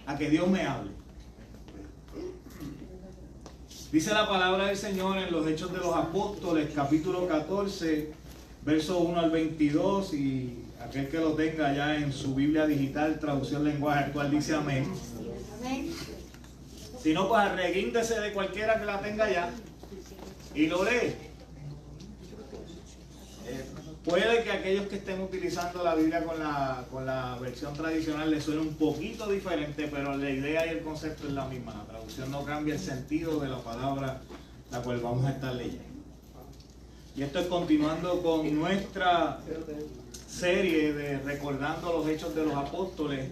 a que Dios me hable. Dice la palabra del Señor en los Hechos de los Apóstoles, capítulo 14, versos 1 al 22, y aquel que lo tenga ya en su Biblia digital, traducción lenguaje actual, dice amén. Si no, pues arreguíndese de cualquiera que la tenga ya y lo lee. Puede que aquellos que estén utilizando la Biblia con la versión tradicional les suene un poquito diferente, pero la idea y el concepto es la misma. La traducción no cambia el sentido de la palabra la cual vamos a estar leyendo. Y esto es continuando con nuestra serie de recordando los hechos de los apóstoles.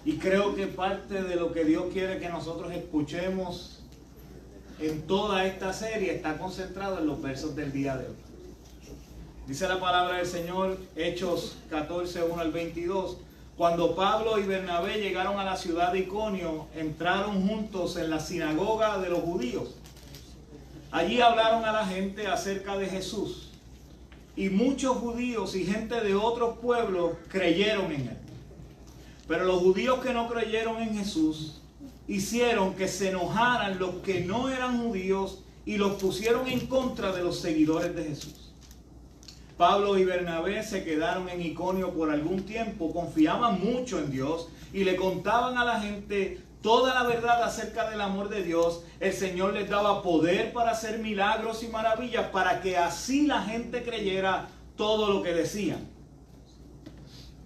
Y creo que parte de lo que Dios quiere que nosotros escuchemos en toda esta serie está concentrado en los versos del día de hoy. Dice la palabra del Señor, Hechos 14, 1 al 22. Cuando Pablo y Bernabé llegaron a la ciudad de Iconio, entraron juntos en la sinagoga de los judíos. Allí hablaron a la gente acerca de Jesús. Y muchos judíos y gente de otros pueblos creyeron en él. Pero los judíos que no creyeron en Jesús hicieron que se enojaran los que no eran judíos y los pusieron en contra de los seguidores de Jesús. Pablo y Bernabé se quedaron en Iconio por algún tiempo, confiaban mucho en Dios y le contaban a la gente toda la verdad acerca del amor de Dios. El Señor les daba poder para hacer milagros y maravillas para que así la gente creyera todo lo que decían.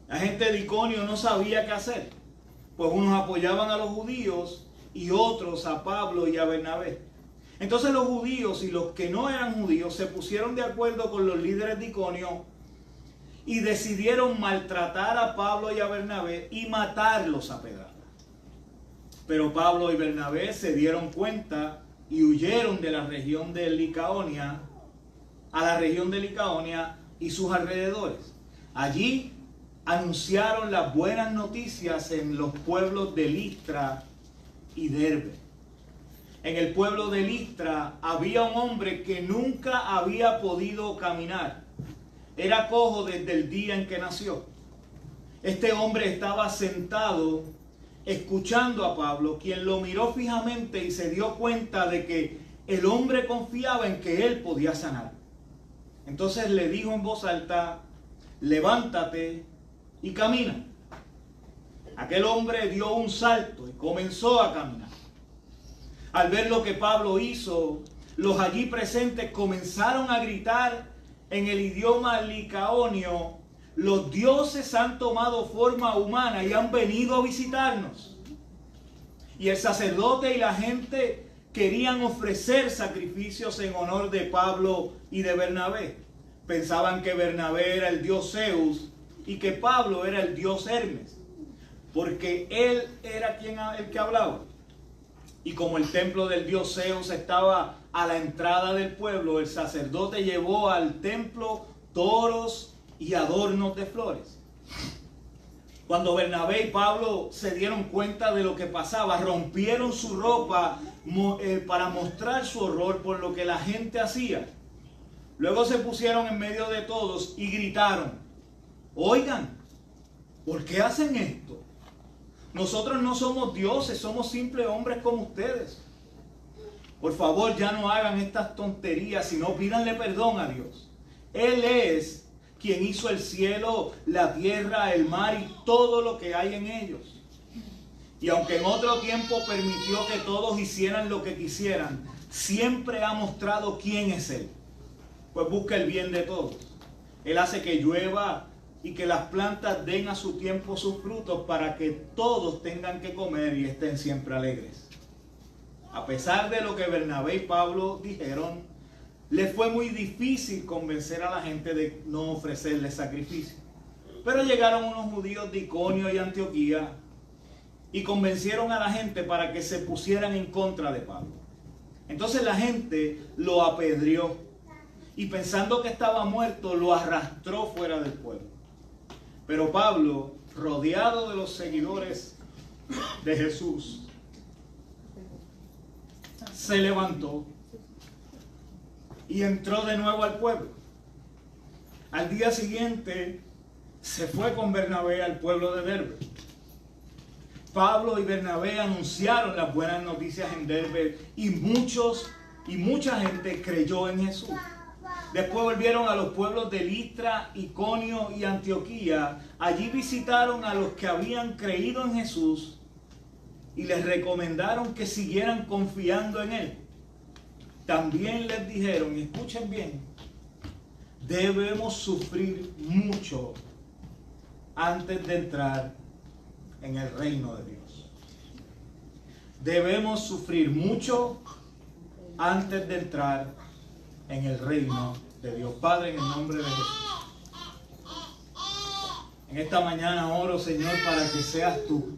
La gente de Iconio no sabía qué hacer, pues unos apoyaban a los judíos y otros a Pablo y a Bernabé. Entonces los judíos y los que no eran judíos se pusieron de acuerdo con los líderes de Iconio y decidieron maltratar a Pablo y a Bernabé y matarlos a pedradas. Pero Pablo y Bernabé se dieron cuenta y huyeron de la región de Licaonia a la región de Licaonia y sus alrededores. Allí anunciaron las buenas noticias en los pueblos de Listra y Derbe. En el pueblo de Listra había un hombre que nunca había podido caminar. Era cojo desde el día en que nació. Este hombre estaba sentado escuchando a Pablo, quien lo miró fijamente y se dio cuenta de que el hombre confiaba en que él podía sanar. Entonces le dijo en voz alta: levántate y camina. Aquel hombre dio un salto y comenzó a caminar. Al ver lo que Pablo hizo, los allí presentes comenzaron a gritar en el idioma licaonio: los dioses han tomado forma humana y han venido a visitarnos. Y el sacerdote y la gente querían ofrecer sacrificios en honor de Pablo y de Bernabé. Pensaban que Bernabé era el dios Zeus y que Pablo era el dios Hermes, porque él era el que hablaba. Y como el templo del dios Zeus estaba a la entrada del pueblo, el sacerdote llevó al templo toros y adornos de flores. Cuando Bernabé y Pablo se dieron cuenta de lo que pasaba, rompieron su ropa para mostrar su horror por lo que la gente hacía. Luego se pusieron en medio de todos y gritaron: oigan, ¿por qué hacen esto? Nosotros no somos dioses, somos simples hombres como ustedes. Por favor, ya no hagan estas tonterías, sino pídanle perdón a Dios. Él es quien hizo el cielo, la tierra, el mar y todo lo que hay en ellos. Y aunque en otro tiempo permitió que todos hicieran lo que quisieran, siempre ha mostrado quién es Él. Pues busca el bien de todos. Él hace que llueva y que las plantas den a su tiempo sus frutos para que todos tengan que comer y estén siempre alegres. A pesar de lo que Bernabé y Pablo dijeron, les fue muy difícil convencer a la gente de no ofrecerles sacrificio. Pero llegaron unos judíos de Iconio y Antioquía y convencieron a la gente para que se pusieran en contra de Pablo. Entonces la gente lo apedreó y pensando que estaba muerto, lo arrastró fuera del pueblo. Pero Pablo, rodeado de los seguidores de Jesús, se levantó y entró de nuevo al pueblo. Al día siguiente se fue con Bernabé al pueblo de Derbe. Pablo y Bernabé anunciaron las buenas noticias en Derbe y mucha gente creyó en Jesús. Después volvieron a los pueblos de Listra, Iconio y Antioquía. Allí visitaron a los que habían creído en Jesús y les recomendaron que siguieran confiando en Él. También les dijeron, y escuchen bien, debemos sufrir mucho antes de entrar en el reino de Dios. Debemos sufrir mucho antes de entrar en el reino de Dios. Padre, en el nombre de Jesús, en esta mañana oro, Señor, para que seas tú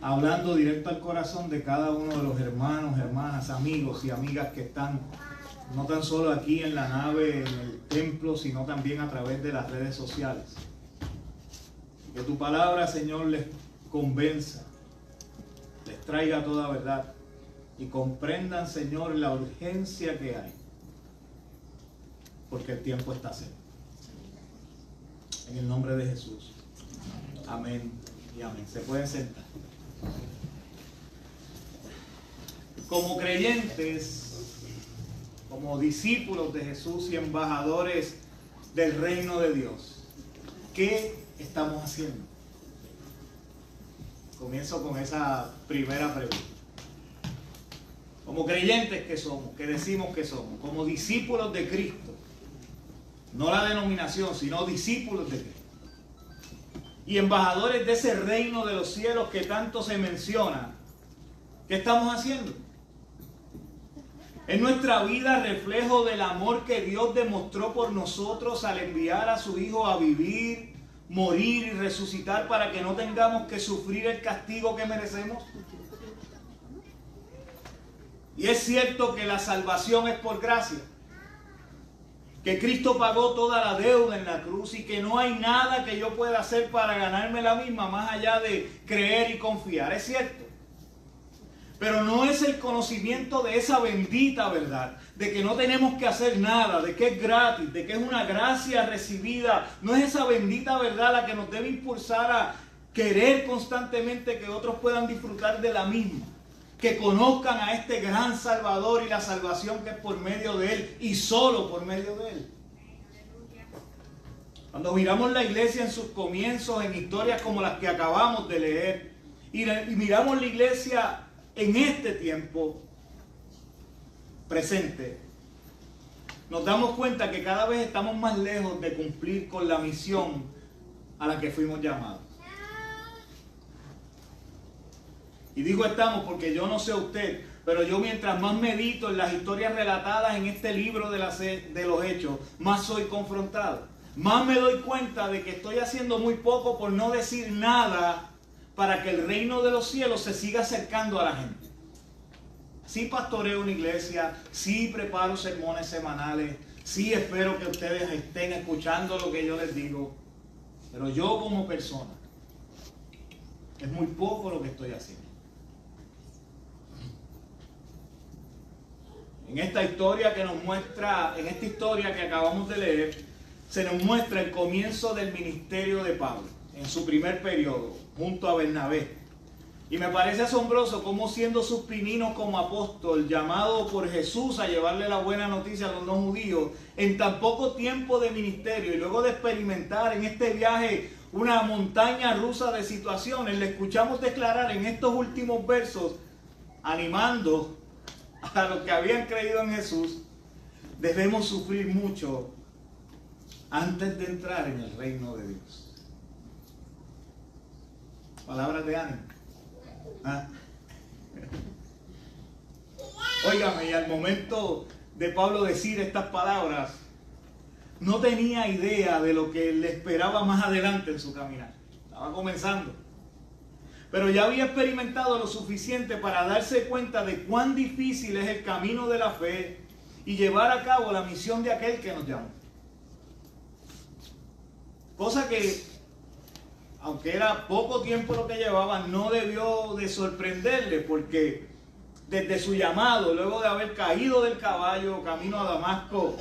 hablando directo al corazón de cada uno de los hermanos, hermanas, amigos y amigas que están no tan solo aquí en la nave, en el templo, sino también a través de las redes sociales. Que tu palabra, Señor, les convenza, les traiga toda verdad y comprendan, Señor, la urgencia que hay, porque el tiempo está cerca. En el nombre de Jesús. Amén y amén. Se pueden sentar. Como creyentes, como discípulos de Jesús y embajadores del reino de Dios, ¿qué estamos haciendo? Comienzo con esa primera pregunta. Como creyentes que somos, que decimos que somos, como discípulos de Cristo, no la denominación, sino discípulos de Cristo, y embajadores de ese reino de los cielos que tanto se menciona, ¿qué estamos haciendo? Es nuestra vida reflejo del amor que Dios demostró por nosotros al enviar a su Hijo a vivir, morir y resucitar para que no tengamos que sufrir el castigo que merecemos. Y es cierto que la salvación es por gracia, que Cristo pagó toda la deuda en la cruz y que no hay nada que yo pueda hacer para ganarme la misma más allá de creer y confiar. Es cierto. Pero no es el conocimiento de esa bendita verdad, de que no tenemos que hacer nada, de que es gratis, de que es una gracia recibida. No es esa bendita verdad la que nos debe impulsar a querer constantemente que otros puedan disfrutar de la misma, que conozcan a este gran Salvador y la salvación que es por medio de Él y solo por medio de Él. Cuando miramos la iglesia en sus comienzos, en historias como las que acabamos de leer, y miramos la iglesia en este tiempo presente, nos damos cuenta que cada vez estamos más lejos de cumplir con la misión a la que fuimos llamados. Y digo estamos porque yo no sé usted, pero yo mientras más medito en las historias relatadas en este libro de los Hechos, más soy confrontado. Más me doy cuenta de que estoy haciendo muy poco, por no decir nada, para que el reino de los cielos se siga acercando a la gente. Sí pastoreo una iglesia, sí preparo sermones semanales, sí espero que ustedes estén escuchando lo que yo les digo, pero yo como persona, es muy poco lo que estoy haciendo. En esta historia que nos muestra, en esta historia que acabamos de leer, se nos muestra el comienzo del ministerio de Pablo, en su primer periodo, junto a Bernabé. Y me parece asombroso cómo, siendo sus pininos como apóstol, llamado por Jesús a llevarle la buena noticia a los no judíos, en tan poco tiempo de ministerio y luego de experimentar en este viaje una montaña rusa de situaciones, le escuchamos declarar en estos últimos versos, animando a los que habían creído en Jesús: debemos sufrir mucho antes de entrar en el reino de Dios. Palabras de ánimo. ¿Ah? Óigame, y al momento de Pablo decir estas palabras, no tenía idea de lo que le esperaba más adelante en su caminar. Estaba comenzando. Pero ya había experimentado lo suficiente para darse cuenta de cuán difícil es el camino de la fe y llevar a cabo la misión de aquel que nos llamó. Cosa que, aunque era poco tiempo lo que llevaba, no debió de sorprenderle, porque desde su llamado, luego de haber caído del caballo camino a Damasco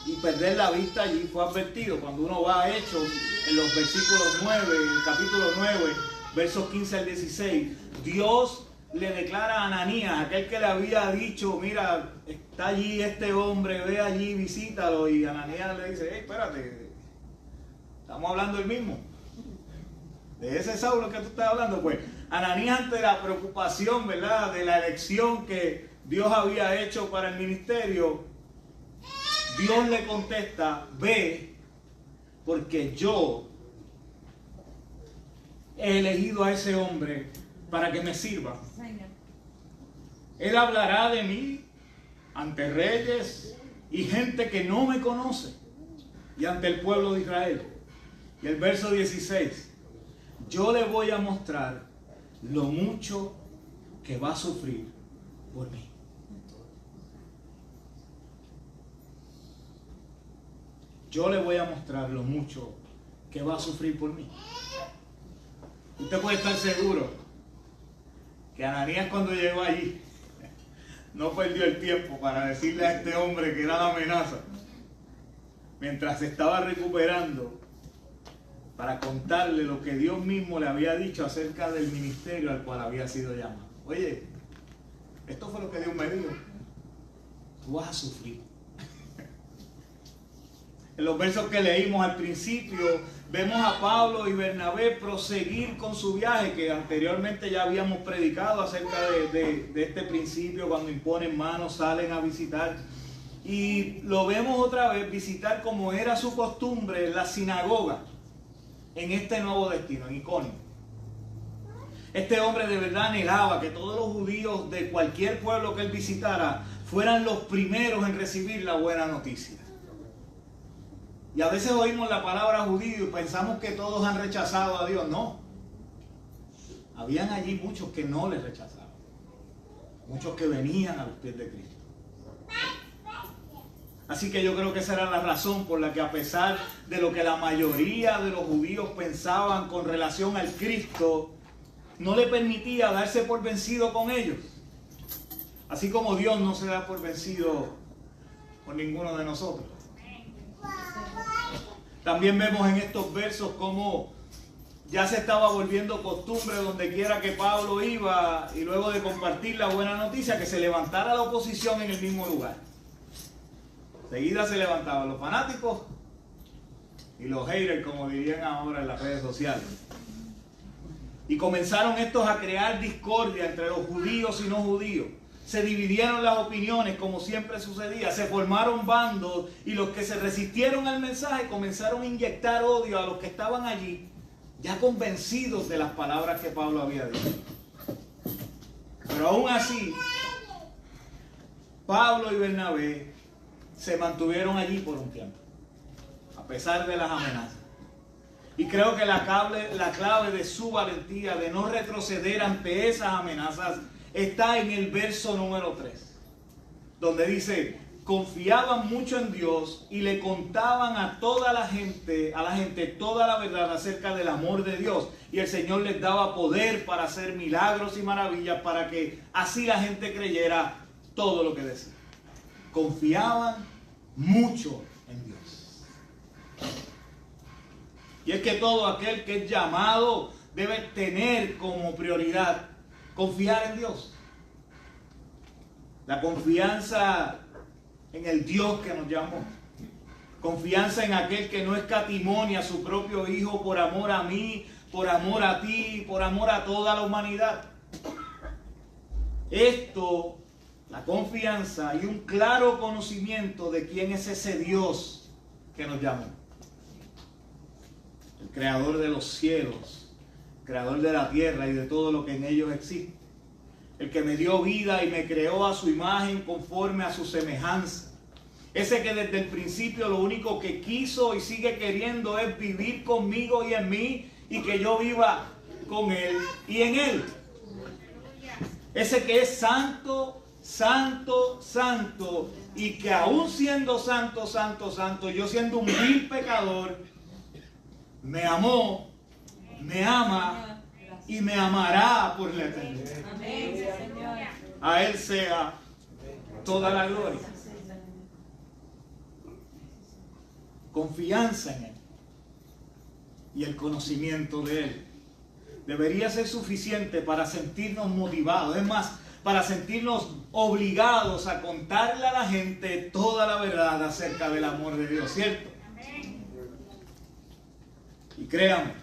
y perder la vista allí, fue advertido. Cuando uno va a Hechos, en los versículos 9, en el capítulo 9, versos 15 al 16, Dios le declara a Ananías, aquel que le había dicho, mira, está allí este hombre, ve allí, visítalo, y Ananías le dice, hey, espérate, estamos hablando del mismo, de ese Saulo que tú estás hablando. Pues Ananías, ante la preocupación, ¿verdad?, de la elección que Dios había hecho para el ministerio, Dios le contesta, ve, porque yo he elegido a ese hombre para que me sirva. Él hablará de mí ante reyes y gente que no me conoce y ante el pueblo de Israel. Y el verso 16, yo le voy a mostrar lo mucho que va a sufrir por mí. Yo le voy a mostrar lo mucho que va a sufrir por mí. Usted puede estar seguro que Ananías, cuando llegó allí, no perdió el tiempo para decirle a este hombre que era la amenaza, mientras se estaba recuperando, para contarle lo que Dios mismo le había dicho acerca del ministerio al cual había sido llamado. Oye, esto fue lo que Dios me dijo. Tú vas a sufrir. En los versos que leímos al principio, vemos a Pablo y Bernabé proseguir con su viaje, que anteriormente ya habíamos predicado acerca de este principio, cuando imponen manos, salen a visitar. Y lo vemos otra vez visitar, como era su costumbre, la sinagoga en este nuevo destino, en Iconio. Este hombre de verdad anhelaba que todos los judíos de cualquier pueblo que él visitara fueran los primeros en recibir la buena noticia. Y a veces oímos la palabra judío y pensamos que todos han rechazado a Dios. No. Habían allí muchos que no le rechazaban. Muchos que venían a los pies de Cristo. Así que yo creo que esa era la razón por la que, a pesar de lo que la mayoría de los judíos pensaban con relación al Cristo, no le permitía darse por vencido con ellos. Así como Dios no se da por vencido con ninguno de nosotros. También vemos en estos versos cómo ya se estaba volviendo costumbre, donde quiera que Pablo iba, y luego de compartir la buena noticia, que se levantara la oposición en el mismo lugar. Seguida se levantaban los fanáticos y los haters, como dirían ahora en las redes sociales. Y comenzaron estos a crear discordia entre los judíos y no judíos. Se dividieron las opiniones, como siempre sucedía. Se formaron bandos, y los que se resistieron al mensaje comenzaron a inyectar odio a los que estaban allí, ya convencidos de las palabras que Pablo había dicho. Pero aún así, Pablo y Bernabé se mantuvieron allí por un tiempo, a pesar de las amenazas. Y creo que la clave de su valentía, de no retroceder ante esas amenazas, está en el verso número 3, donde dice, confiaban mucho en Dios y le contaban a la gente toda la verdad acerca del amor de Dios. Y el Señor les daba poder para hacer milagros y maravillas, para que así la gente creyera todo lo que decía. Confiaban mucho en Dios. Y es que todo aquel que es llamado debe tener como prioridad confiar en Dios. La confianza en el Dios que nos llamó. Confianza en aquel que no escatimó a su propio Hijo por amor a mí, por amor a ti, por amor a toda la humanidad. Esto, la confianza y un claro conocimiento de quién es ese Dios que nos llamó. El creador de los cielos, creador de la tierra y de todo lo que en ellos existe. El que me dio vida y me creó a su imagen conforme a su semejanza. Ese que desde el principio lo único que quiso y sigue queriendo es vivir conmigo y en mí, y que yo viva con Él y en Él. Ese que es santo, santo, santo, y que aún siendo santo, santo, santo, yo siendo un vil pecador, me amó, me ama y me amará por la eternidad. Amén, Señor. A Él sea toda la gloria. Confianza en Él y el conocimiento de Él debería ser suficiente para sentirnos motivados. Es más, para sentirnos obligados a contarle a la gente toda la verdad acerca del amor de Dios, ¿cierto? Y créanme,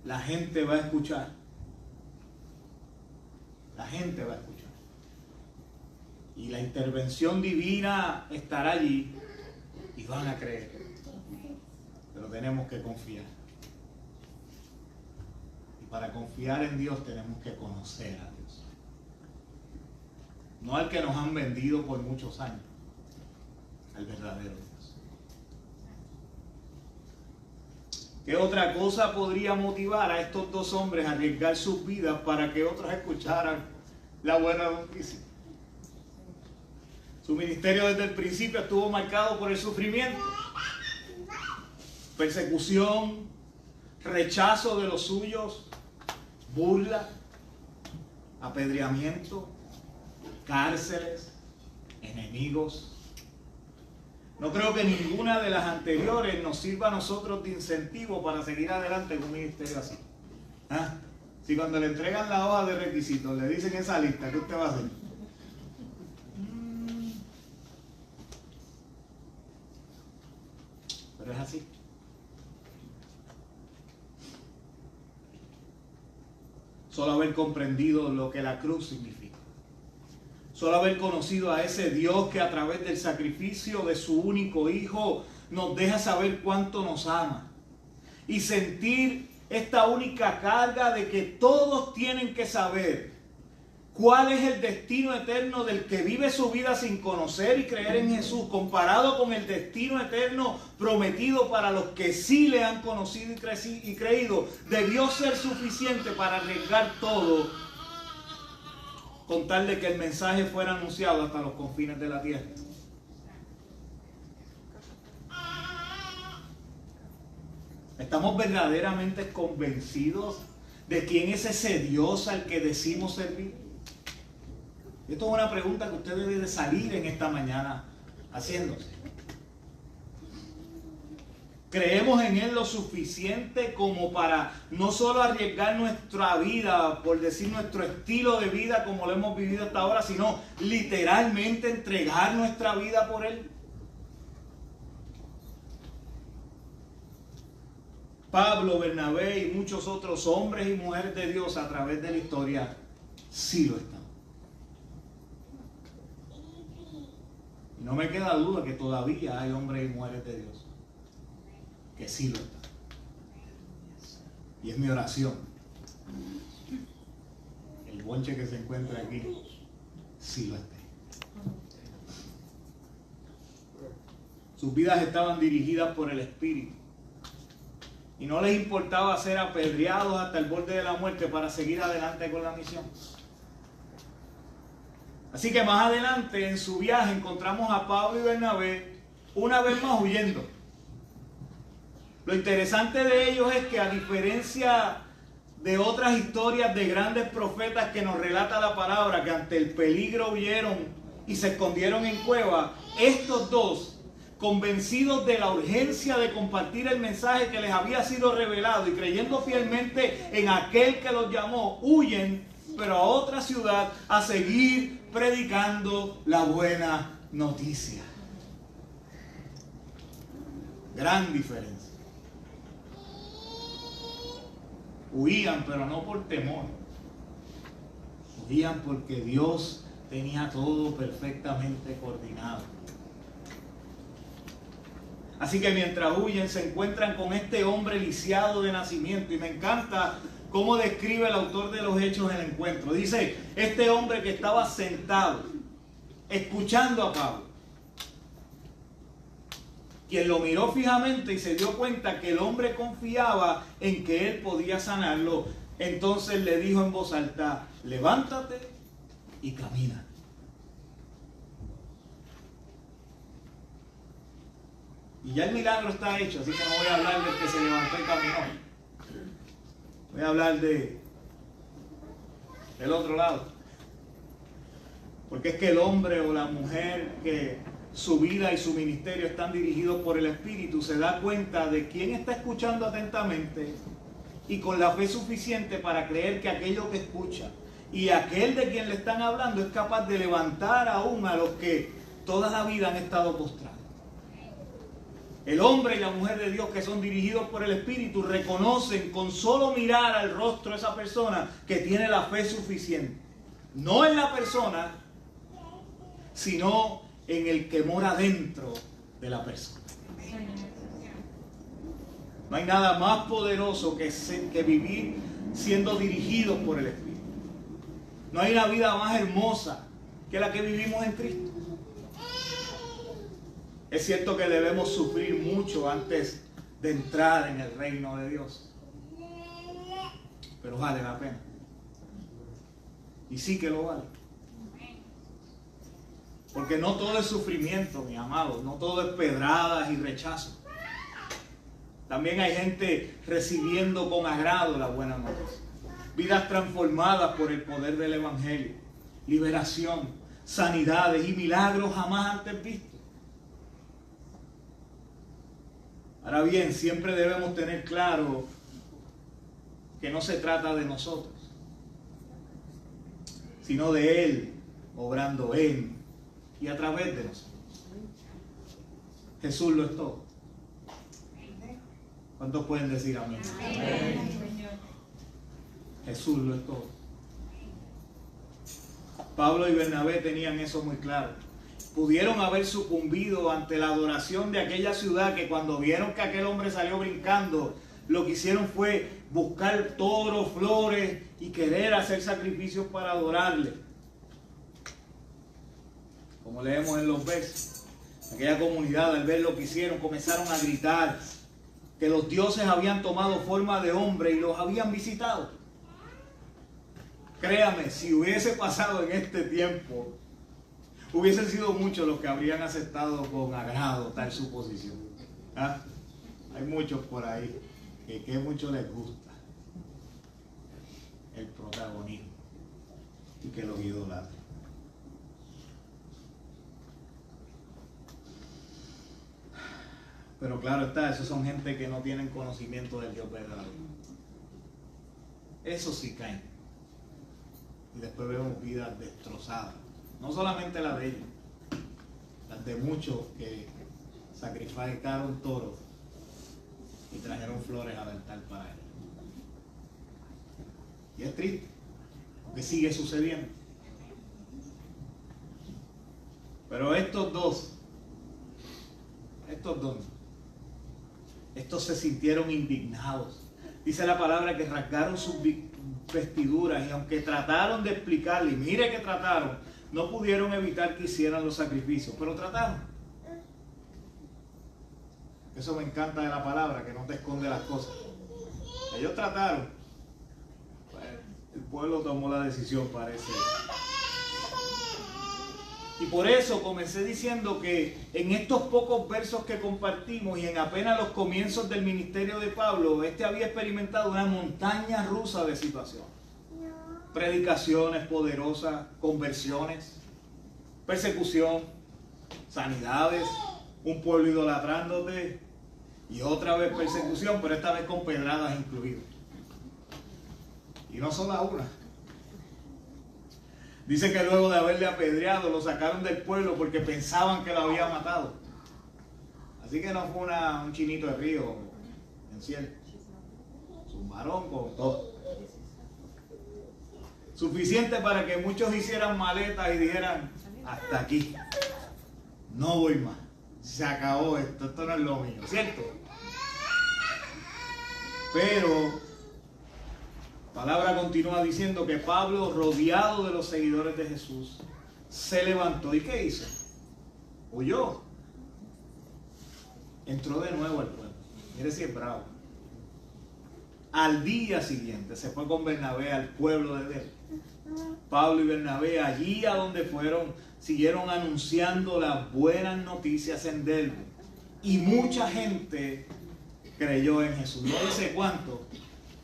la gente va a escuchar. La gente va a escuchar. Y la intervención divina estará allí y van a creer. Pero tenemos que confiar. Y para confiar en Dios tenemos que conocer a Dios. No al que nos han vendido por muchos años, al verdadero Dios. ¿Qué otra cosa podría motivar a estos dos hombres a arriesgar sus vidas para que otros escucharan la buena noticia? Su ministerio desde el principio estuvo marcado por el sufrimiento, persecución, rechazo de los suyos, burla, apedreamiento, cárceles, enemigos. No creo que ninguna de las anteriores nos sirva a nosotros de incentivo para seguir adelante en un ministerio así. ¿Ah? Si cuando le entregan la hoja de requisitos le dicen esa lista, ¿qué usted va a hacer? Pero es así. Solo haber comprendido lo que la cruz significa. Solo haber conocido a ese Dios que a través del sacrificio de su único Hijo nos deja saber cuánto nos ama. Y sentir esta única carga de que todos tienen que saber cuál es el destino eterno del que vive su vida sin conocer y creer en Jesús, comparado con el destino eterno prometido para los que sí le han conocido y creído, debió ser suficiente para arriesgar todo, con tal de que el mensaje fuera anunciado hasta los confines de la tierra. ¿Estamos verdaderamente convencidos de quién es ese Dios al que decimos servir? Esto es una pregunta que usted debe de salir en esta mañana haciéndose. ¿Creemos en Él lo suficiente como para no solo arriesgar nuestra vida, por decir nuestro estilo de vida como lo hemos vivido hasta ahora, sino literalmente entregar nuestra vida por Él? Pablo, Bernabé y muchos otros hombres y mujeres de Dios a través de la historia sí lo están. Y no me queda duda que todavía hay hombres y mujeres de Dios que sí lo están. Y es mi oración. El bonche que se encuentra aquí sí lo esté. Sus vidas estaban dirigidas por el Espíritu. Y no les importaba ser apedreados hasta el borde de la muerte para seguir adelante con la misión. Así que más adelante en su viaje encontramos a Pablo y Bernabé una vez más huyendo. Lo interesante de ellos es que, a diferencia de otras historias de grandes profetas que nos relata la palabra, que ante el peligro huyeron y se escondieron en cuevas, estos dos, convencidos de la urgencia de compartir el mensaje que les había sido revelado y creyendo fielmente en aquel que los llamó, huyen, pero a otra ciudad, a seguir predicando la buena noticia. Gran diferencia. Huían, pero no por temor. Huían porque Dios tenía todo perfectamente coordinado. Así que mientras huyen se encuentran con este hombre lisiado de nacimiento. Y me encanta cómo describe el autor de los Hechos el encuentro. Dice, este hombre que estaba sentado, escuchando a Pablo, quien lo miró fijamente y se dio cuenta que el hombre confiaba en que él podía sanarlo, entonces le dijo en voz alta, levántate y camina. Y ya el milagro está hecho, así que no voy a hablar del que se levantó y caminó. Voy a hablar del otro lado. Porque es que el hombre o la mujer que su vida y su ministerio están dirigidos por el Espíritu, se da cuenta de quién está escuchando atentamente y con la fe suficiente para creer que aquello que escucha y aquel de quien le están hablando es capaz de levantar aún a los que toda la vida han estado postrados. El hombre y la mujer de Dios que son dirigidos por el Espíritu reconocen con solo mirar al rostro de esa persona que tiene la fe suficiente. No en la persona, sino en el que mora dentro de la persona. No hay nada más poderoso que vivir siendo dirigidos por el Espíritu. No hay una vida más hermosa que la que vivimos en Cristo. Es cierto que debemos sufrir mucho antes de entrar en el reino de Dios, pero vale la pena. Y sí que lo vale. Porque no todo es sufrimiento, mis amados, no todo es pedradas y rechazo. También hay gente recibiendo con agrado la buena noticia. Vidas transformadas por el poder del Evangelio, liberación, sanidades y milagros jamás antes vistos. Ahora bien, siempre debemos tener claro que no se trata de nosotros, sino de Él, obrando en y a través de nosotros. Jesús lo es todo. ¿Cuántos pueden decir amén? Amén. Jesús lo es todo. Pablo y Bernabé tenían eso muy claro. Pudieron haber sucumbido ante la adoración de aquella ciudad que cuando vieron que aquel hombre salió brincando, lo que hicieron fue buscar toros, flores y querer hacer sacrificios para adorarle. Como leemos en los versos, aquella comunidad al ver lo que hicieron comenzaron a gritar que los dioses habían tomado forma de hombre y los habían visitado. Créame, si hubiese pasado en este tiempo, hubiesen sido muchos los que habrían aceptado con agrado tal suposición. ¿Ah? Hay muchos por ahí que mucho les gusta el protagonismo y que los idolatran. Pero claro está, esos son gente que no tienen conocimiento del Dios verdadero. Esos sí caen. Y después vemos vidas destrozadas. No solamente la de ellos, las de muchos que sacrificaron toros y trajeron flores al altar para él. Y es triste, porque sigue sucediendo. Pero estos dos se sintieron indignados. Dice la palabra que rasgaron sus vestiduras y aunque trataron de explicarle, y mire que trataron, no pudieron evitar que hicieran los sacrificios, pero trataron. Eso me encanta de la palabra, que no te esconde las cosas. Ellos trataron. Pues, el pueblo tomó la decisión, parece. Y por eso comencé diciendo que en estos pocos versos que compartimos y en apenas los comienzos del ministerio de Pablo, había experimentado una montaña rusa de situaciones. Predicaciones poderosas, conversiones, persecución, sanidades, un pueblo idolatrándote y otra vez persecución, pero esta vez con pedradas incluidas. Y no solo una. Dice que luego de haberle apedreado lo sacaron del pueblo porque pensaban que lo había matado. Así que no fue un chinito de río en cielo. Zumbaron con todo. Suficiente para que muchos hicieran maletas y dijeran, hasta aquí, no voy más, se acabó esto no es lo mío, ¿cierto? Pero la palabra continúa diciendo que Pablo, rodeado de los seguidores de Jesús, se levantó. ¿Y qué hizo? Huyó. Entró de nuevo al pueblo. Mire si es bravo. Al día siguiente se fue con Bernabé al pueblo de Derbe. Pablo y Bernabé, allí a donde fueron, siguieron anunciando las buenas noticias en Derbe. Y mucha gente creyó en Jesús. No dice cuánto,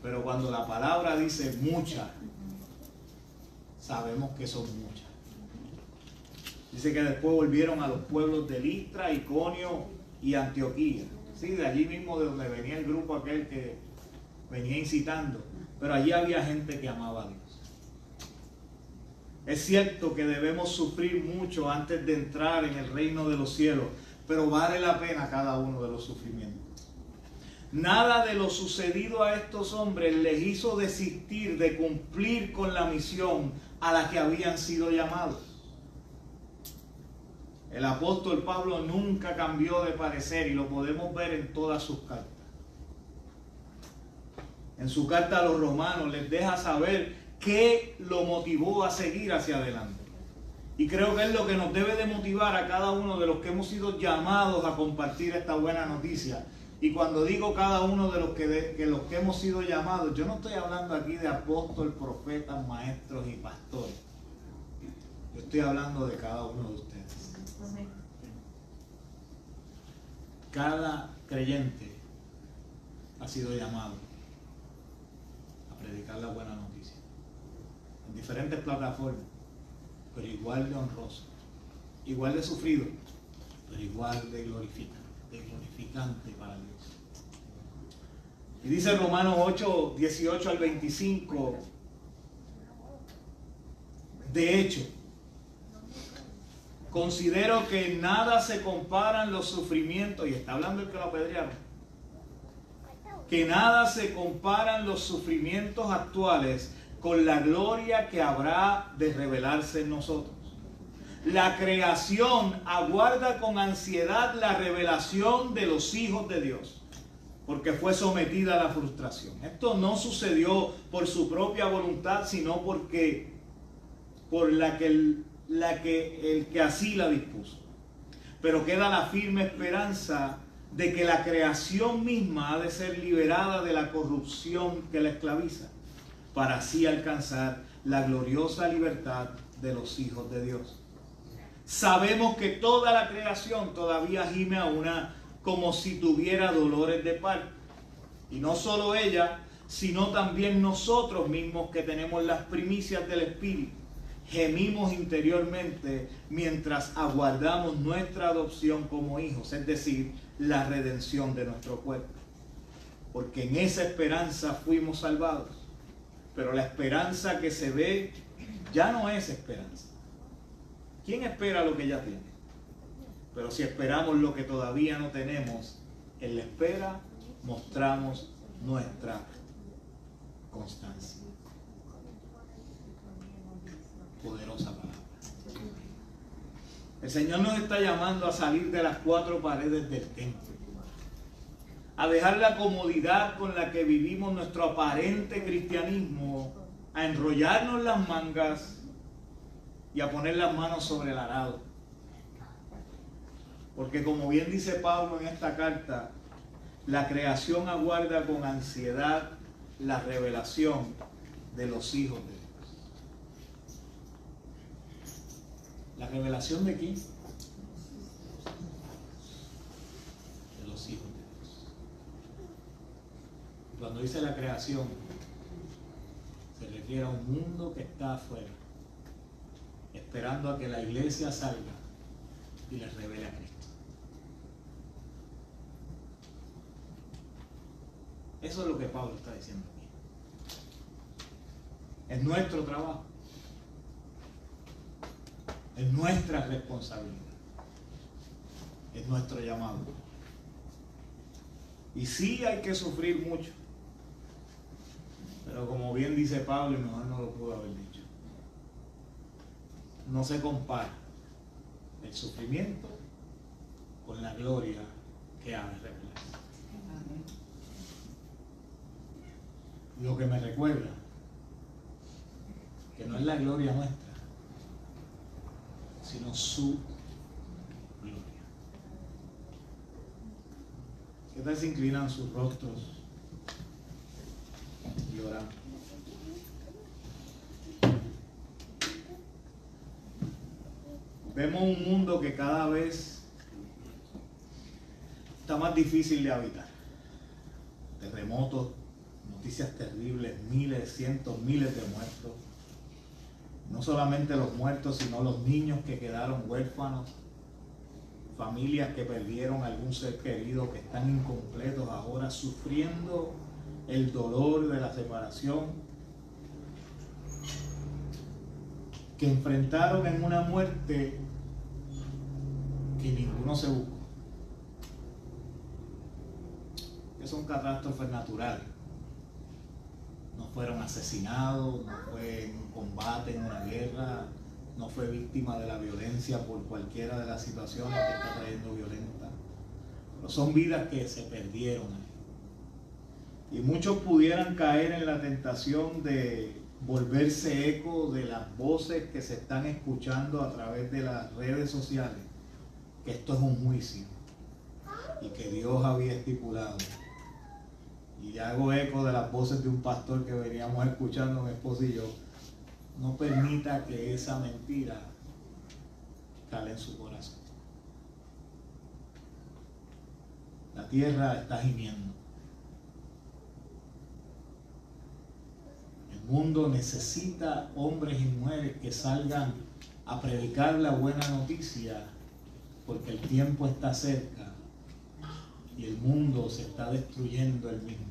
pero cuando la palabra dice mucha, sabemos que son muchas. Dice que después volvieron a los pueblos de Listra, Iconio y Antioquía. Sí, de allí mismo de donde venía el grupo aquel que venía incitando. Pero allí había gente que amaba a Dios. Es cierto que debemos sufrir mucho antes de entrar en el reino de los cielos, pero vale la pena cada uno de los sufrimientos. Nada de lo sucedido a estos hombres les hizo desistir de cumplir con la misión a la que habían sido llamados. El apóstol Pablo nunca cambió de parecer y lo podemos ver en todas sus cartas. En su carta a los romanos les deja saber qué lo motivó a seguir hacia adelante. Y creo que es lo que nos debe de motivar a cada uno de los que hemos sido llamados a compartir esta buena noticia. Y cuando digo cada uno de los que hemos sido llamados, yo no estoy hablando aquí de apóstoles, profetas, maestros y pastores. Yo estoy hablando de cada uno de ustedes. Cada creyente ha sido llamado a predicar la buena noticia en diferentes plataformas, pero igual de honroso, igual de sufrido, pero igual de glorificante para Dios. Y dice Romanos 8, 18 al 25, de hecho, considero que nada se comparan los sufrimientos, y está hablando el que lo apedrearon, que nada se comparan los sufrimientos actuales con la gloria que habrá de revelarse en nosotros. La creación aguarda con ansiedad la revelación de los hijos de Dios, porque fue sometida a la frustración. Esto no sucedió por su propia voluntad, sino por la que el que así la dispuso. Pero queda la firme esperanza de que la creación misma ha de ser liberada de la corrupción que la esclaviza, para así alcanzar la gloriosa libertad de los hijos de Dios. Sabemos que toda la creación todavía gime a una como si tuviera dolores de parto. Y no solo ella, sino también nosotros mismos que tenemos las primicias del Espíritu. Gemimos interiormente mientras aguardamos nuestra adopción como hijos, es decir, la redención de nuestro cuerpo. Porque en esa esperanza fuimos salvados. Pero la esperanza que se ve ya no es esperanza. ¿Quién espera lo que ya tiene? Pero si esperamos lo que todavía no tenemos, en la espera mostramos nuestra constancia. Poderosa palabra. El Señor nos está llamando a salir de las cuatro paredes del templo, a dejar la comodidad con la que vivimos nuestro aparente cristianismo, a enrollarnos las mangas y a poner las manos sobre el arado. Porque como bien dice Pablo en esta carta, la creación aguarda con ansiedad la revelación de los hijos de Dios. ¿La revelación de quién? De los hijos de Dios. Y cuando dice la creación, se refiere a un mundo que está afuera, esperando a que la iglesia salga y les revele a Cristo. Eso es lo que Pablo está diciendo aquí. Es nuestro trabajo. Es nuestra responsabilidad. Es nuestro llamado. Y sí hay que sufrir mucho. Pero como bien dice Pablo, y mejor no lo pudo haber dicho, no se compara el sufrimiento con la gloria que ha de revelarse. Lo que me recuerda que no es la gloria nuestra, sino su gloria. ¿Qué tal se inclinan sus rostros y oran? Vemos un mundo que cada vez está más difícil de habitar. Terremotos, noticias terribles, miles, cientos, miles de muertos. No solamente los muertos, sino los niños que quedaron huérfanos, familias que perdieron algún ser querido, que están incompletos ahora, sufriendo el dolor de la separación, que enfrentaron en una muerte que ninguno se buscó. Que son catástrofes naturales. No fueron asesinados, no fue en un combate, en una guerra, no fue víctima de la violencia por cualquiera de las situaciones que está trayendo violenta. Pero son vidas que se perdieron. Y muchos pudieran caer en la tentación de volverse eco de las voces que se están escuchando a través de las redes sociales, que esto es un juicio y que Dios había estipulado. Y hago eco de las voces de un pastor que veníamos escuchando, mi esposo y yo. No permita que esa mentira cale en su corazón. La tierra está gimiendo. El mundo necesita hombres y mujeres que salgan a predicar la buena noticia, porque el tiempo está cerca y el mundo se está destruyendo el mismo.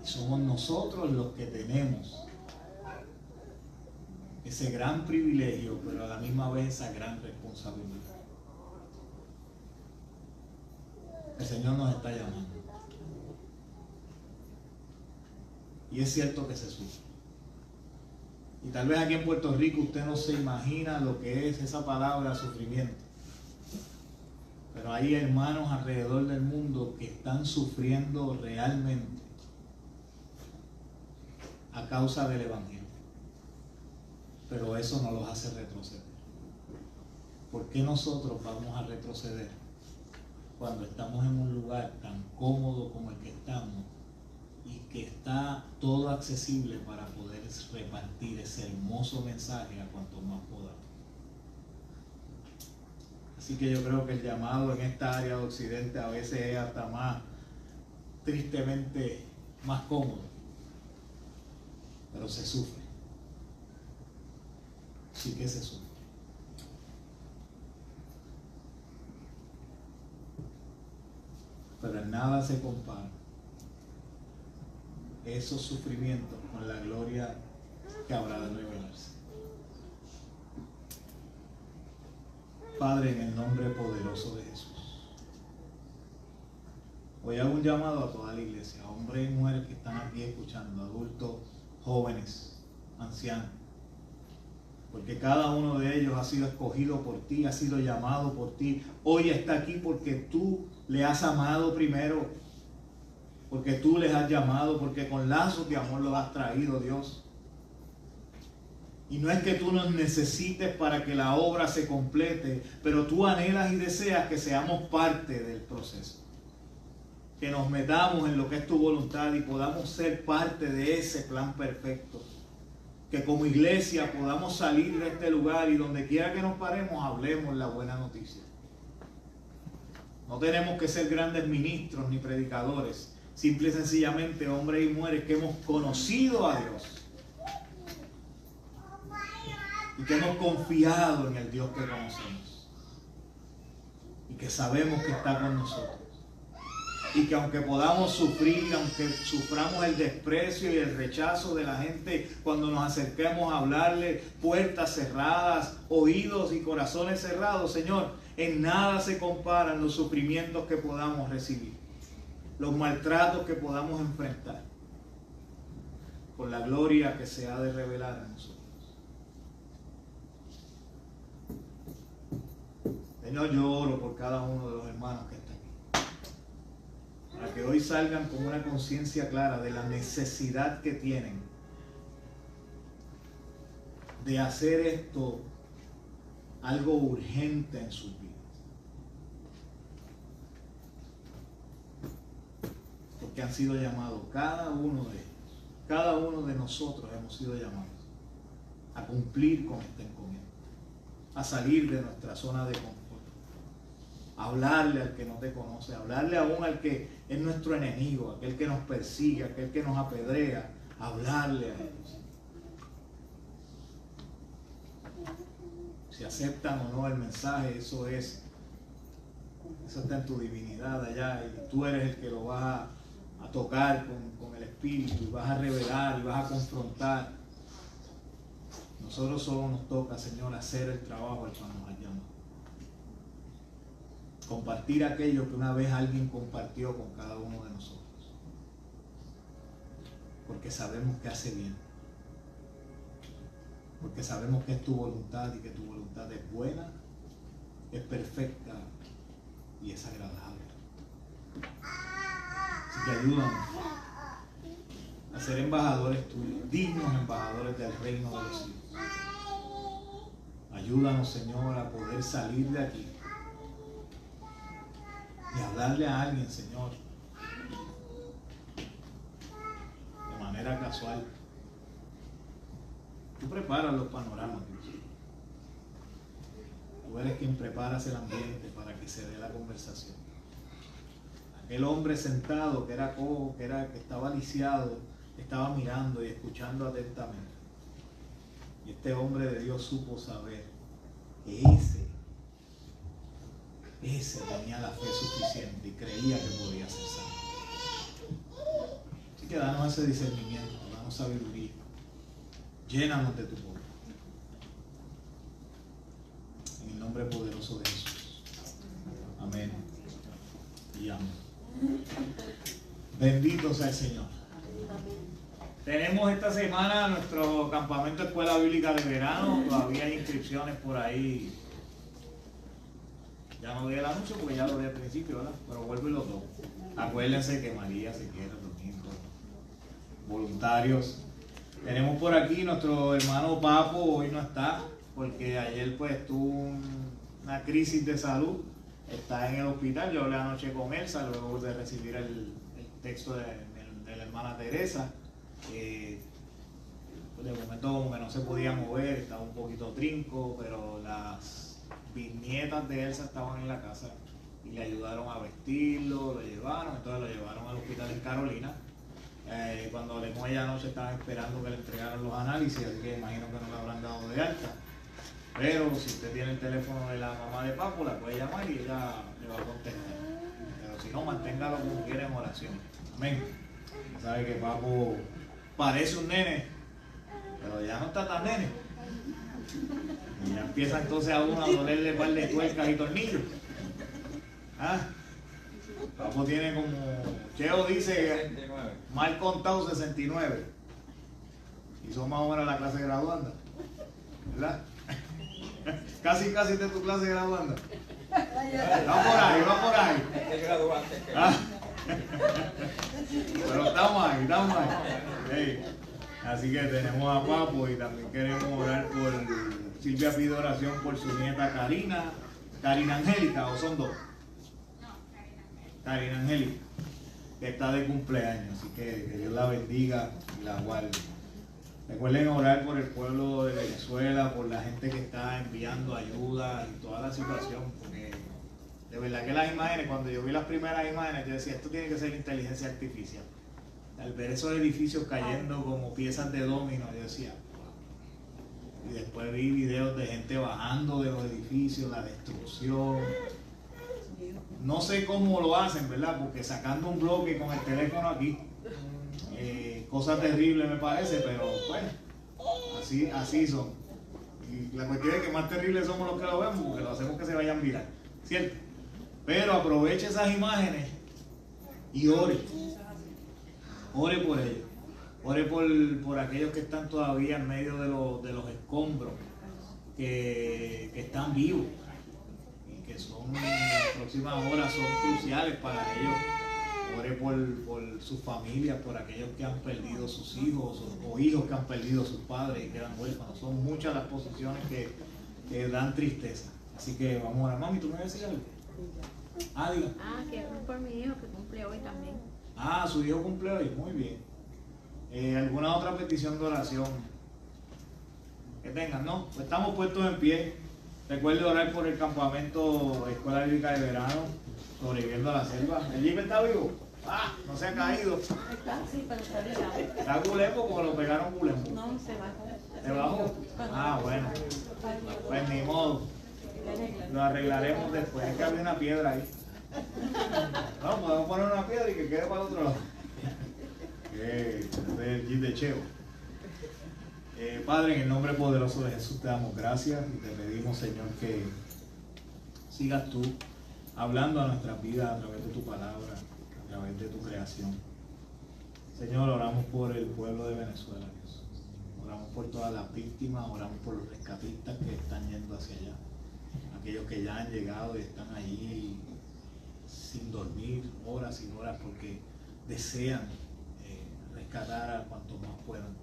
Y somos nosotros los que tenemos ese gran privilegio, pero a la misma vez esa gran responsabilidad. El Señor nos está llamando. Y es cierto que se sufre. Y tal vez aquí en Puerto Rico usted no se imagina lo que es esa palabra sufrimiento. Pero hay hermanos alrededor del mundo que están sufriendo realmente a causa del Evangelio. Pero eso no los hace retroceder. ¿Por qué nosotros vamos a retroceder cuando estamos en un lugar tan cómodo como el que estamos y que está todo accesible para poder repartir ese hermoso mensaje a cuanto más podamos? Así que yo creo que el llamado en esta área de Occidente a veces es hasta más, tristemente, más cómodo. Pero se sufre. Sí que se sufre. Pero en nada se compara esos sufrimientos con la gloria que habrá de revelarse. Padre, en el nombre poderoso de Jesús, hoy hago un llamado a toda la iglesia, hombres y mujeres que están aquí escuchando, adultos, jóvenes, ancianos, porque cada uno de ellos ha sido escogido por ti, ha sido llamado por ti. Hoy está aquí porque tú le has amado primero, porque tú les has llamado, porque con lazos de amor los has traído, Dios. Y no es que tú nos necesites para que la obra se complete, pero tú anhelas y deseas que seamos parte del proceso. Que nos metamos en lo que es tu voluntad y podamos ser parte de ese plan perfecto. Que como iglesia podamos salir de este lugar y donde quiera que nos paremos, hablemos la buena noticia. No tenemos que ser grandes ministros ni predicadores, simple y sencillamente hombres y mujeres que hemos conocido a Dios y que hemos confiado en el Dios que conocemos y que sabemos que está con nosotros. Y que aunque podamos sufrir, aunque suframos el desprecio y el rechazo de la gente cuando nos acerquemos a hablarle, puertas cerradas, oídos y corazones cerrados, Señor, en nada se comparan los sufrimientos que podamos recibir, los maltratos que podamos enfrentar, con la gloria que se ha de revelar en nosotros. Señor, yo oro por cada uno de los hermanos que están aquí, para que hoy salgan con una conciencia clara de la necesidad que tienen de hacer esto algo urgente en sus vidas. Porque han sido llamados, cada uno de ellos, cada uno de nosotros hemos sido llamados a cumplir con esta encomienda, a salir de nuestra zona de confort, a hablarle al que no te conoce, a hablarle aún al que es nuestro enemigo, aquel que nos persigue, aquel que nos apedrea, a hablarle a ellos. Si aceptan o no el mensaje, eso está en tu divinidad allá, y tú eres el que lo vas a tocar con el Espíritu, y vas a revelar y vas a confrontar. Nosotros solo nos toca, Señor, hacer el trabajo al cual nos has llamado. Compartir aquello que una vez alguien compartió con cada uno de nosotros. Porque sabemos que hace bien. Porque sabemos que es tu voluntad y que tu voluntad es buena, es perfecta y es agradable. Así que ayúdanos a ser embajadores tuyos, dignos embajadores del reino de los cielos. Ayúdanos, Señor, a poder salir de aquí y hablarle a alguien, Señor, de manera casual. Tú preparas los panoramas, Dios. Tú eres quien preparas el ambiente para que se dé la conversación. Aquel hombre sentado que era cojo, que estaba lisiado, estaba mirando y escuchando atentamente. Y este hombre de Dios supo saber que ese tenía la fe suficiente y creía que podía ser salvo. Así que danos ese discernimiento, danos sabiduría. Llénanos de tu poder. En el nombre poderoso de Jesús. Amén. Y amén. Bendito sea el Señor. Tenemos esta semana nuestro campamento Escuela Bíblica de Verano. Todavía hay inscripciones por ahí. Ya no doy el anuncio porque ya lo di al principio, ¿verdad? Pero vuelvo y lo toco. Acuérdense que María se quiere dormir. Voluntarios. Tenemos por aquí nuestro hermano Papo, hoy no está, porque ayer pues tuvo una crisis de salud, está en el hospital. Yo hablé anoche con Elsa, luego de recibir el texto de la hermana Teresa. Pues de momento como que no se podía mover, estaba un poquito trinco, pero las bisnietas de Elsa estaban en la casa y le ayudaron a vestirlo, lo llevaron, entonces lo llevaron al hospital en Carolina. Cuando hablé con ella anoche estaban esperando que le entregaran los análisis, así que imagino que no le habrán dado de alta. Pero si usted tiene el teléfono de la mamá de Papo, la puede llamar y ella le va a contestar. Pero si no, manténgalo como quiera en oración. Amén. Sabe que Papo parece un nene, pero ya no está tan nene. Y ya empieza entonces a uno a dolerle par de tuercas y tornillos. ¿Ah? Papo tiene como, Cheo dice, mal contado 69. Y son más o menos la clase graduanda, ¿verdad? Casi de tu clase graduanda. Va por ahí. ¿Ah? Pero estamos ahí. Hey. Así que tenemos a Papo y también queremos orar por Silvia. Pide oración por su nieta Karina Angélica, o son dos. Karina Angélica, que está de cumpleaños, así que Dios la bendiga y la guarde. Recuerden orar por el pueblo de Venezuela, por la gente que está enviando ayuda y toda la situación, porque de verdad que las imágenes, cuando yo vi las primeras imágenes, yo decía, esto tiene que ser inteligencia artificial. Al ver esos edificios cayendo como piezas de dominó, yo decía, wow. Y después vi videos de gente bajando de los edificios, la destrucción. No sé cómo lo hacen, ¿verdad? Porque sacando un bloque con el teléfono aquí, cosa terrible me parece, pero bueno, así son. Y la cuestión es que más terribles somos los que lo vemos, porque lo hacemos que se vayan viral, ¿cierto? Pero aproveche esas imágenes y ore. Ore por ellos. Ore por aquellos que están todavía en medio de los escombros, que están vivos. Que son, las próximas horas son cruciales para ellos. Ore por sus familias, por aquellos que han perdido sus hijos o hijos que han perdido sus padres y quedan huérfanos. Son muchas las posiciones que dan tristeza. Así que vamos a orar. Mami, ¿tú me vas a decir algo? Diga. Que es por mi hijo que cumple hoy también. Su hijo cumple hoy. Muy bien. ¿Alguna otra petición de oración que tengan? No, pues estamos puestos en pie. Recuerde orar por el campamento Escuela Bíblica de Verano, sobreviviendo a la selva. ¿El Jeep está vivo? No se ha caído. Sí, pero está ligado. ¿Está culepo porque lo pegaron culepo? No, se bajó. ¿Se bajó? Bueno. Pues ni modo. Lo arreglaremos después. Es que había una piedra ahí. No, podemos poner una piedra y que quede para el otro lado. Este es el jeep de Cheo. Padre, en el nombre poderoso de Jesús te damos gracias y te pedimos, Señor, que sigas tú hablando a nuestras vidas a través de tu palabra, a través de tu creación. Señor, oramos por el pueblo de Venezuela, Dios. Oramos por todas las víctimas, oramos por los rescatistas que están yendo hacia allá. Aquellos que ya han llegado y están allí sin dormir horas y horas porque desean rescatar a cuantos más puedan.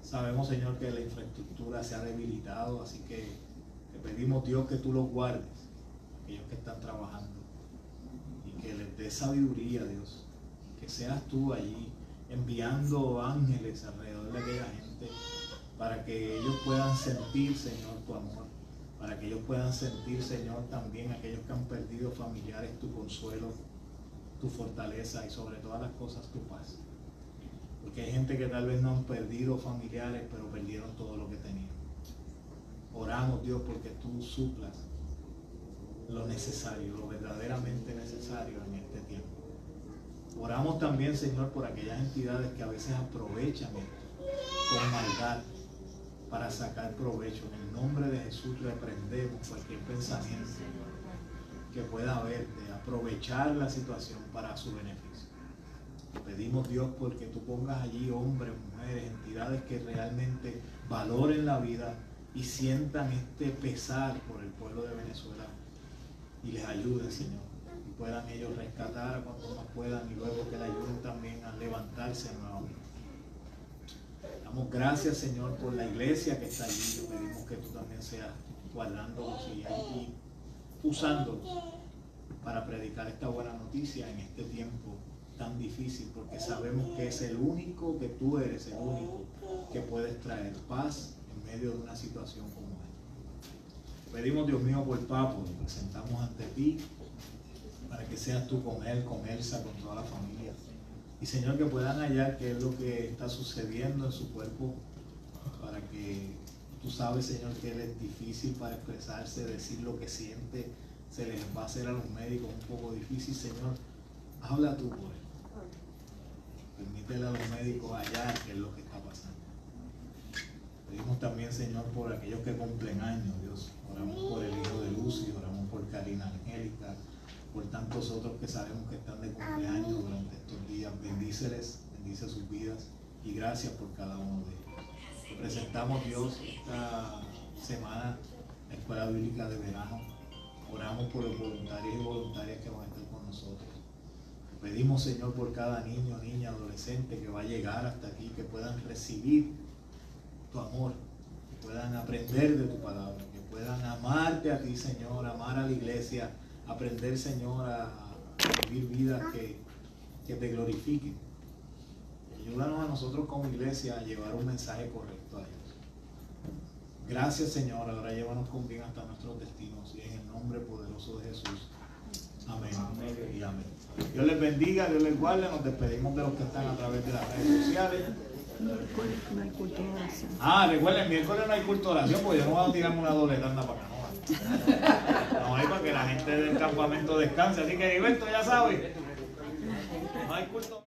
Sabemos, Señor, que la infraestructura se ha debilitado, así que te pedimos, Dios, que tú los guardes, aquellos que están trabajando, y que les des sabiduría, Dios, que seas tú allí enviando ángeles alrededor de aquella gente para que ellos puedan sentir, Señor, tu amor, para que ellos puedan sentir, Señor, también aquellos que han perdido familiares, tu consuelo, tu fortaleza y sobre todas las cosas tu paz. Porque hay gente que tal vez no han perdido familiares, pero perdieron todo lo que tenían. Oramos, Dios, porque tú suplas lo necesario, lo verdaderamente necesario en este tiempo. Oramos también, Señor, por aquellas entidades que a veces aprovechan esto con maldad para sacar provecho. En el nombre de Jesús reprendemos cualquier pensamiento que pueda haber de aprovechar la situación para su beneficio. Pedimos, Dios, porque tú pongas allí hombres, mujeres, entidades que realmente valoren la vida y sientan este pesar por el pueblo de Venezuela y les ayuden, Señor, y puedan ellos rescatar a cuantos más puedan y luego que le ayuden también a levantarse nuevamente. Damos gracias, Señor, por la iglesia que está allí. Te pedimos que tú también seas guardándolos y usándolos para predicar esta buena noticia en este tiempo tan difícil, porque sabemos que es el único, que tú eres el único que puedes traer paz en medio de una situación como esta. Pedimos, Dios mío, por Papo, lo presentamos ante ti para que seas tú con él, con Elsa, con toda la familia. Y Señor, que puedan hallar qué es lo que está sucediendo en su cuerpo, para que tú sabes, Señor, que él es difícil para expresarse, decir lo que siente, se les va a hacer a los médicos un poco difícil. Señor, habla tú por él. Permítele a los médicos hallar qué es lo que está pasando. Pedimos también, Señor, por aquellos que cumplen años, Dios. Oramos por el hijo de Lucy, oramos por Karina Angélica, por tantos otros que sabemos que están de cumpleaños durante estos días. Bendíceles, bendice sus vidas y gracias por cada uno de ellos. Te presentamos, Dios, esta semana la Escuela Bíblica de Verano. Oramos por los voluntarios y voluntarias que van a estar con nosotros. Pedimos, Señor, por cada niño, niña, adolescente que va a llegar hasta aquí, que puedan recibir tu amor, que puedan aprender de tu palabra, que puedan amarte a ti, Señor, amar a la iglesia, aprender, Señor, a vivir vidas que te glorifiquen. Ayúdanos a nosotros como iglesia a llevar un mensaje correcto a ellos. Gracias, Señor, ahora llévanos con bien hasta nuestros destinos y en el nombre poderoso de Jesús. Amén y amén. Dios les bendiga, Dios les guarde. Nos despedimos de los que están a través de las redes sociales. No hay culto de oración. Recuerden, miércoles no hay culto de oración, porque yo no voy a tirarme una doble tanda para acá. No hay para que la gente del campamento descanse. Así que, Heriberto, ya sabes, no hay culto.